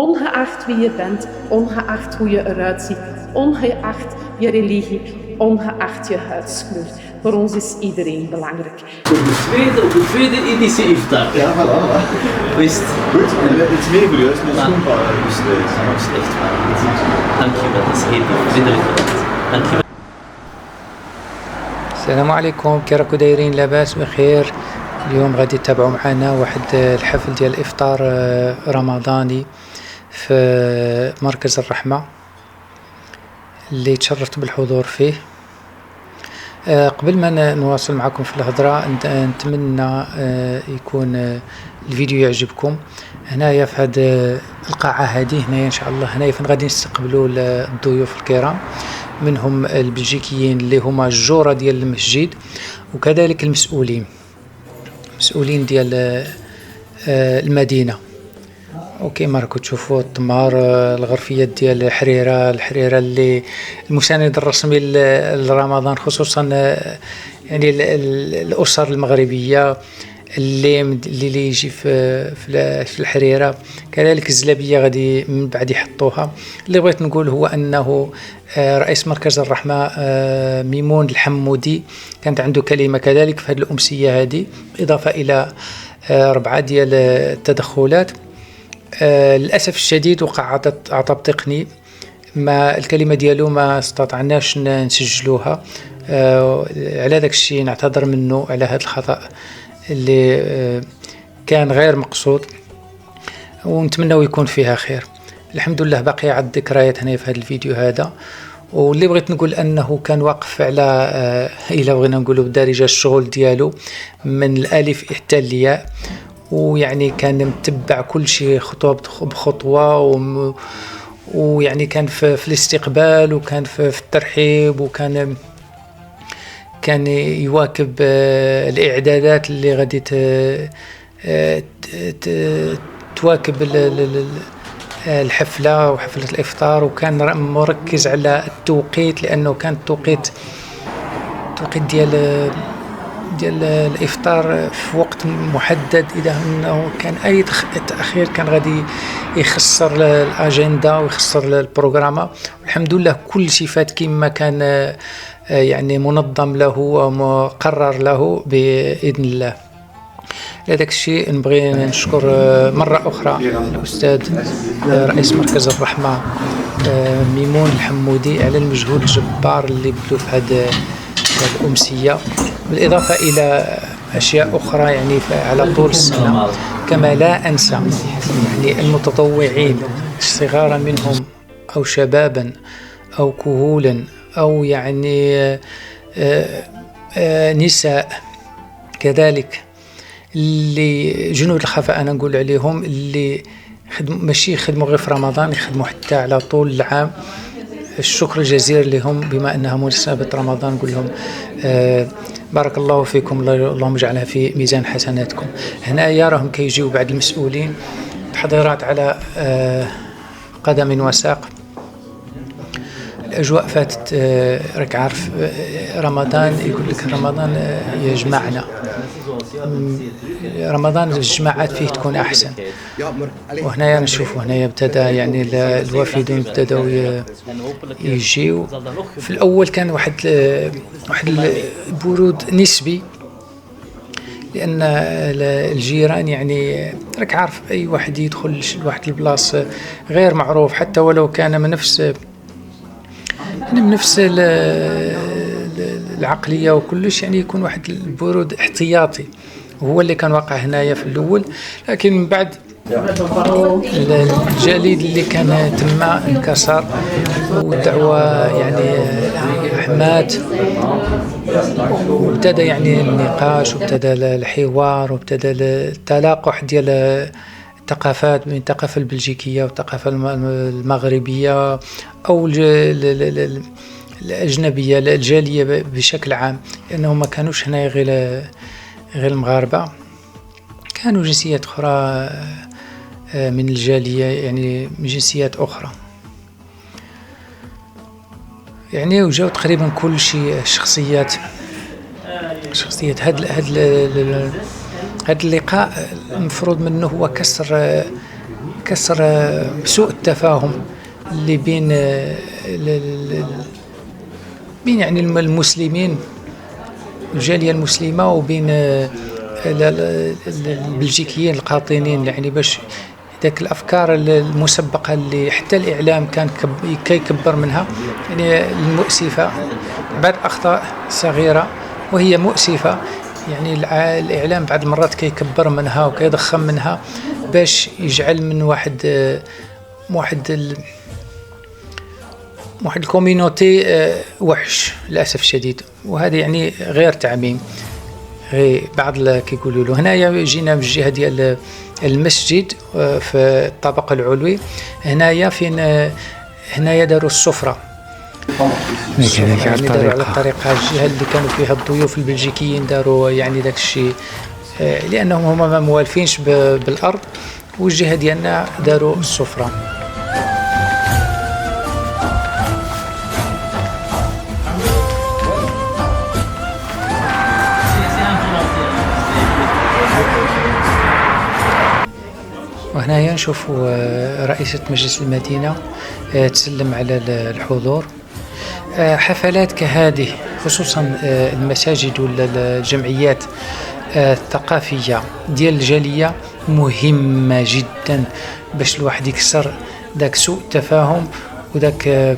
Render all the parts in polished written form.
Ongeacht wie je bent, ongeacht hoe je eruit ziet, ongeacht je religie, ongeacht je huidskleur. Voor ons is iedereen belangrijk. Op de tweede editie iftar. Ja, voilà. Wist. Goed, iets meer voor jou, is mijn schoonpa. Dus dat is echt waar. Dankjewel, dat is heel vriendelijk bedankt. Dankjewel. السلام عليكم، كي راكم دايرين؟ لاباس بخير؟ اليوم غادي تتابعوا معنا واحد الحفل ديال الافطار رمضاني في مركز الرحمة اللي تشرفت بالحضور فيه. قبل ما نواصل معكم في الهضرة نتمنى يكون الفيديو يعجبكم. هنايا في هاد القاعة هذه هنايا ان شاء الله، هنايا فين غادي نستقبلوا الضيوف الكرام، منهم البلجيكيين اللي هما الجورة ديال المسجد، وكذلك المسؤولين ديال المدينة. وكيما راكم تشوفوا التمار، الغرفيات ديال الحريرة اللي المساند الرسمي لرمضان، خصوصا يعني الأسر المغربية اللي يجي في الحريرة. كذلك الزلابية غادي من بعد يحطوها. اللي بغيت نقول هو أنه رئيس مركز الرحمة ميمون الحمودي كانت عنده كلمة كذلك في هذه الأمسية هذه، إضافة إلى 4 ديال التدخلات. للأسف الشديد وقع عطب تقني، ما الكلمة ديالو ما استطعناش نسجلوها. على داك الشيء نعتذر منه على هذا الخطأ اللي كان غير مقصود، ونتمنى يكون فيها خير. الحمد لله باقي على الذكريات هنا في هذا الفيديو هذا. واللي بغيت نقول انه كان واقف على الا بغينا نقولوا بالدارجه الشغل ديالو من الالف حتى الياء، ويعني كان متبع كل شيء خطوه بخطوه، ويعني كان في الاستقبال، وكان في الترحيب، وكان يواكب الإعدادات اللي غادي تواكب الحفلة وحفلة الإفطار. وكان مركز على التوقيت، لأنه كان التوقيت ديال الإفطار في وقت محدد. إذا أنه كان أي تأخير كان غادي يخسر الأجندة ويخسر البروغرامة. الحمد لله كل شيء فات كما كان يعني منظم له ومقرر له بإذن الله. لذلك الشيء نبغي نشكر مرة أخرى الأستاذ رئيس مركز الرحمة ميمون الحمودي على المجهود الجبار اللي بذلوا في هذه الأمسية، بالإضافة إلى أشياء أخرى يعني على طول السنة. كما لا أنسى يعني المتطوعين صغارا منهم أو شبابا أو كهولا أو يعني نساء كذلك، اللي جنود الخفاء أنا نقول عليهم، اللي ماشي يخدموا غير في رمضان، يخدموا حتى على طول العام. الشكر الجزيل لهم بما أنها مناسبة رمضان. نقول لهم بارك الله فيكم، اللهم اجعلها في ميزان حسناتكم. هنايا راهم كيجيو بعض المسؤولين، تحضيرات على قدم وساق. الأجواء فاتت، راك عارف رمضان يقول لك رمضان يجمعنا، رمضان الجماعات فيه تكون أحسن. وهنايا نشوفوا هنايا ابتدى يعني الوافدون ابتدوا يجيو. في الأول كان واحد البرود نسبي، لأن الجيران يعني راك عارف أي واحد يدخل لواحد البلاص غير معروف، حتى ولو كان من نفس العقلية وكلش، يعني يكون واحد البرود احتياطي، وهو اللي كان واقع هنايا في الأول. لكن من بعد الجليد اللي كان تما انكسر، والدعوة يعني أحمد، وابتدى يعني النقاش، وابتدى الحوار، وابتدى التلاقح ديال الثقافات بين الثقافة البلجيكية والثقافة المغربية أو الأجنبية، الجالية بشكل عام، لأنهم ما كانوش هنا غير المغاربة، كانوا جنسيات أخرى من الجالية، يعني من جنسيات أخرى يعني. وجاو تقريبا كل شيء شخصيات. هذا اللقاء المفروض منه هو كسر كسر سوء التفاهم اللي بين بين يعني المسلمين، الجالية المسلمة، وبين البلجيكيين القاطنين، يعني باش ذاك الأفكار المسبقة اللي حتى الإعلام كان كيكبر منها، يعني المؤسفة، بعض أخطاء صغيرة وهي مؤسفة، يعني الإعلام بعض المرات كيكبر منها وكيضخم منها باش يجعل من واحد الكوميونيتي وحش للأسف الشديد. وهذا يعني غير تعميم، غير بعض كيقولوا له. هنايا جينا من الجهة ديال المسجد في الطابق العلوي، هنايا داروا السفرة، يعني داروا على الطريقة الجهة اللي كانوا فيها الضيوف البلجيكيين، داروا يعني داك الشيء لأنهم هما ما موالفينش بالأرض، والجهة ديالنا داروا السفرة. وهنا نشوفوا رئيسة مجلس المدينة تسلم على الحضور. حفلات كهذه خصوصا المساجد ولا الجمعيات الثقافية ديال الجالية مهمة جدا باش الواحد يكسر ذاك سوء التفاهم وذاك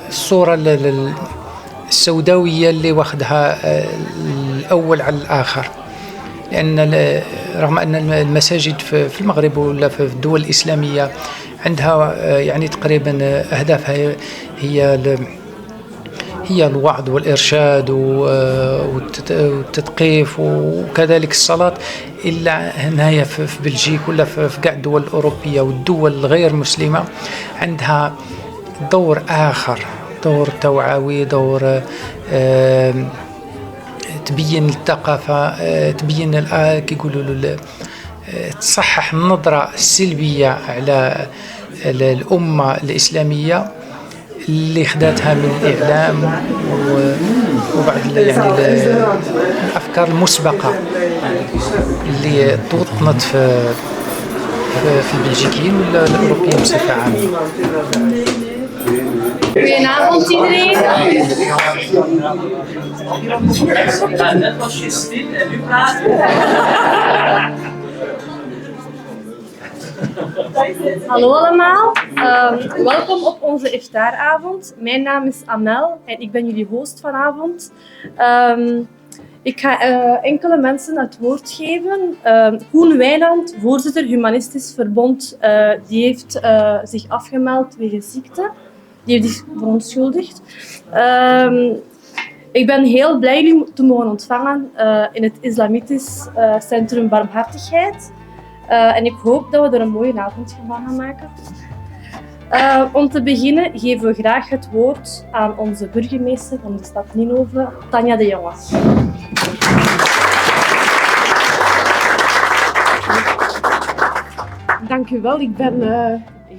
الصورة السوداوية اللي واخدها الأول على الآخر. لأن رغم أن المساجد في المغرب ولا في الدول الإسلامية عندها يعني تقريبا أهدافها هي الوعظ والإرشاد والتثقيف وكذلك الصلاة، إلا هنايا في بلجيك ولا في كاع الدول الأوروبية والدول الغير مسلمة عندها دور آخر، دور توعوي، دور تبين الثقافة، تبين كيقولوا تصحح النظرة السلبية على الأمة الإسلامية اللي خداتها من الإعلام وبعض يعني الأفكار المسبقة اللي توطنت في البلجيكيين ولا الأوروبيين بصفة عامة. Goedenavond iedereen. Net was je stil en nu praten. Hallo allemaal, welkom op onze iftaaravond. Mijn naam is Amel en ik ben jullie host vanavond. Ik ga enkele mensen het woord geven. Koen Weiland, voorzitter Humanistisch Verbond, die heeft zich afgemeld wegens ziekte. Die heeft zich verontschuldigd. Ik ben heel blij jullie te mogen ontvangen in het Islamitisch Centrum Barmhartigheid. En ik hoop dat we er een mooie avond van gaan maken. Om te beginnen geven we graag het woord aan onze burgemeester van de stad Ninove, Tanja de Jonge. Dank u wel. Ik ben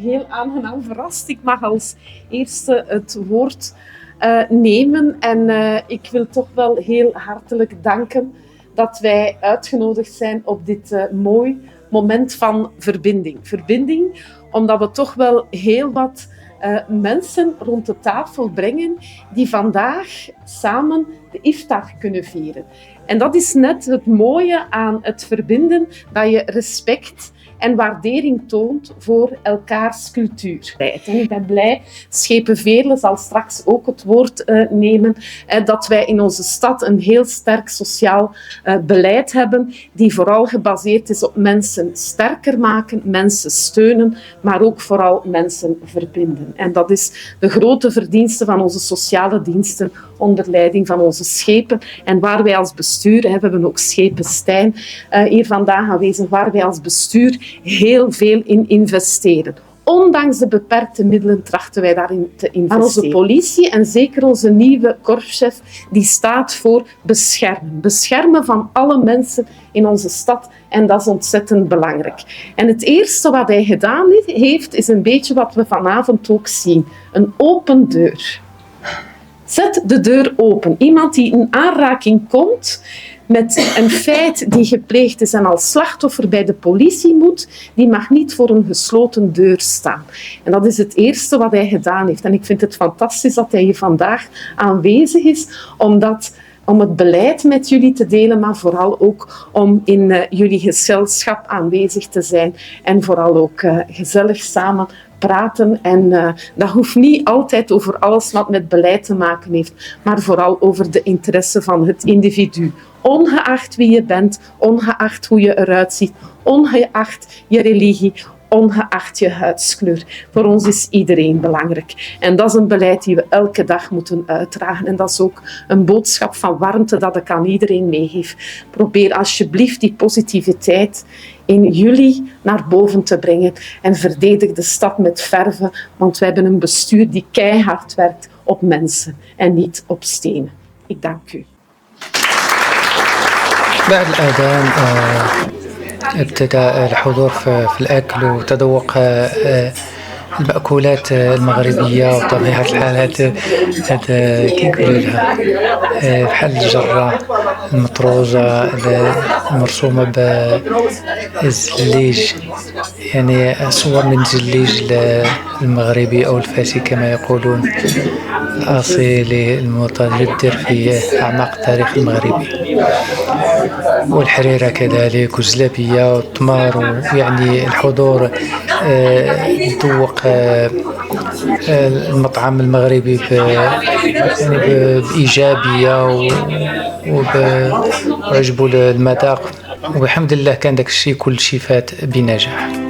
heel aangenaam verrast. Ik mag als eerste het woord nemen en ik wil toch wel heel hartelijk danken dat wij uitgenodigd zijn op dit mooi moment van verbinding. Verbinding omdat we toch wel heel wat mensen rond de tafel brengen die vandaag samen de iftar kunnen vieren. En dat is net het mooie aan het verbinden, dat je respect en waardering toont voor elkaars cultuur. En ik ben blij, Schepen Veerle zal straks ook het woord nemen, dat wij in onze stad een heel sterk sociaal beleid hebben, die vooral gebaseerd is op mensen sterker maken, mensen steunen, maar ook vooral mensen verbinden. En dat is de grote verdienste van onze sociale diensten onder leiding van onze schepen. En waar wij als bestuur, we hebben ook Schepen Stijn hier vandaag aanwezig, waar wij als bestuur heel veel in investeren. Ondanks de beperkte middelen trachten wij daarin te investeren. Onze politie en zeker onze nieuwe korpschef, die staat voor beschermen. Beschermen van alle mensen in onze stad. En dat is ontzettend belangrijk. En het eerste wat hij gedaan heeft, is een beetje wat we vanavond ook zien. Een open deur. Zet de deur open. Iemand die in aanraking komt met een feit die gepleegd is en als slachtoffer bij de politie moet, die mag niet voor een gesloten deur staan. En dat is het eerste wat hij gedaan heeft. En ik vind het fantastisch dat hij hier vandaag aanwezig is, om het beleid met jullie te delen, maar vooral ook om in jullie gezelschap aanwezig te zijn en vooral ook gezellig samen praten. En dat hoeft niet altijd over alles wat met beleid te maken heeft, maar vooral over de interesse van het individu. Ongeacht wie je bent, ongeacht hoe je eruit ziet, ongeacht je religie, ongeacht je huidskleur. Voor ons is iedereen belangrijk. En dat is een beleid die we elke dag moeten uitdragen. En dat is ook een boodschap van warmte dat ik aan iedereen meegeef. Probeer alsjeblieft die positiviteit in jullie naar boven te brengen. En verdedig de stad met verve, want we hebben een bestuur die keihard werkt op mensen en niet op stenen. Ik dank u. بعد الأذان ابتدأ الحضور في الأكل وتذوق المأكولات المغربية وطبيعة الحال هذا كيقولوا لها بحال الجرة المطروزة المرسومة بالزليج، يعني صور من الزليج المغربي أو الفاسي كما يقولون، الأصيل المتجذر في أعماق التاريخ المغربي. والحريرة كذلك والزلابية والتمر، ويعني الحضور تذوق المطعم المغربي يعني بإيجابية وعجبوا المذاق، وبحمد الله كان داك الشيء كل شيء فات بنجاح.